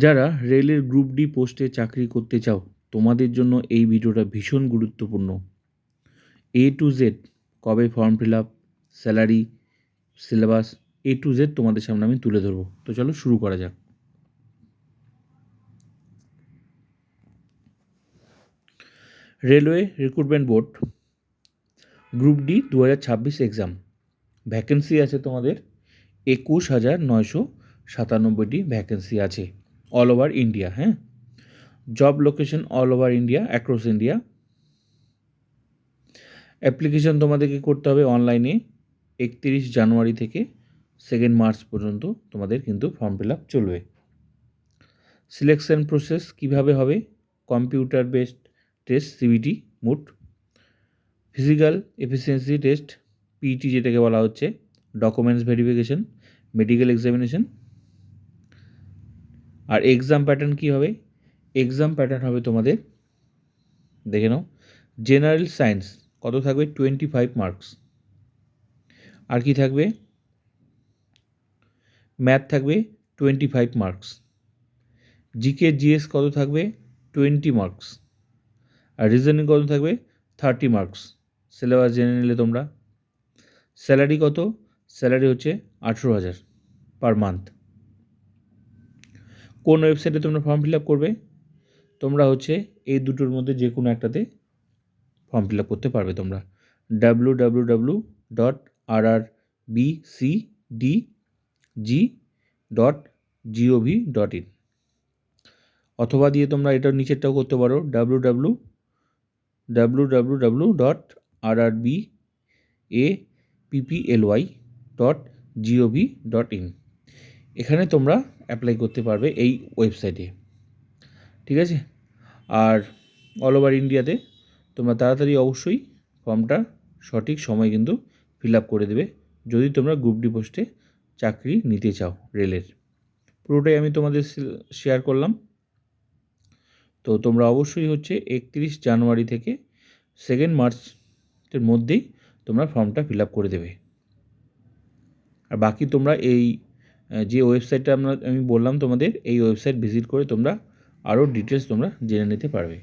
যারা রেলের group D পোস্টে চাকরি করতে চাও তোমাদের জন্য এই ভিডিওটা ভীষণ গুরুত্বপূর্ণ। টু জেড, কবে form fill up, salary, syllabus, to Z তোমাদের সামনে আমি তুলে ধরবো। তো চলো শুরু করা যাক। Railway recruitment board group D 2026 exam. Vacancy আছে তোমাদের 21,997টি ভ্যাকেন্সি আছে অল ওভার ইন্ডিয়া। হ্যাঁ, job location all over India, across India. Application তোমাদেরকে করতে হবে অনলাইনে 31 জানুয়ারি থেকে 2 মার্চ পর্যন্ত তোমাদের কিন্তু ফর্ম ফিল আপ চলবে। সিলেকশন প্রসেস কিভাবে হবে? কম্পিউটার বেসড টেস্ট সিবিটি মুট, ফিজিক্যাল এফিসিয়েন্সি টেস্ট পিটি যেটাকে বলা হচ্ছে, ডকুমেন্টস ভেরিফিকেশন, মেডিকেল এক্সামিনেশন। আর এক্সাম প্যাটার্ন কী হবে? এক্সাম প্যাটার্ন হবে তোমাদের, দেখে নাও, জেনারেল সায়েন্স কত থাকবে? 25 মার্কস। আর কি থাকবে? ম্যাথ থাকবে 25 মার্কস। জিকে জিএস কত থাকবে? 20 মার্কস। আর রিজনিং কত থাকবে? 30 মার্কস। সিলেবাস জেনে নিলে তোমরা। স্যালারি কত? স্যালারি হচ্ছে 18,000 পার মান্থ। কোন ওয়েবসাইটে তোমরা ফর্ম ফিল আপ করবে? তোমরা হচ্ছে এই দুটোর মধ্যে যে কোনো একটাতে ফর্ম ফিল আপ করতে পারবে তোমরা। www.rrbcdg.gov.in অথবা দিয়ে তোমরা এটার নিচেরটাও করতে পারো, www.rrbapply.gov.in। এখানে তোমরা অ্যাপ্লাই করতে পারবে এই ওয়েবসাইটে, ঠিক আছে? আর অল ওভার ইন্ডিয়াতে তোমরা তাড়াতাড়ি অবশ্যই ফর্মটা সঠিক সময় কিন্তু ফিল আপ করে দেবে যদি তোমরা গ্রুপ ডি পোস্টে চাকরি নিতে চাও রেলের। পুরোটাই আমি তোমাদের শেয়ার করলাম। তো তোমরা অবশ্যই হচ্ছে 31 জানুয়ারি থেকে 2 মার্চের মধ্যেই তোমরা ফর্মটা ফিল আপ করে দেবে। আর বাকি তোমরা এই যে ওয়েবসাইটটা আমি বললাম তোমাদের, এই ওয়েবসাইট ভিজিট করে তোমরা আরও ডিটেলস তোমরা জেনে নিতে পারবে।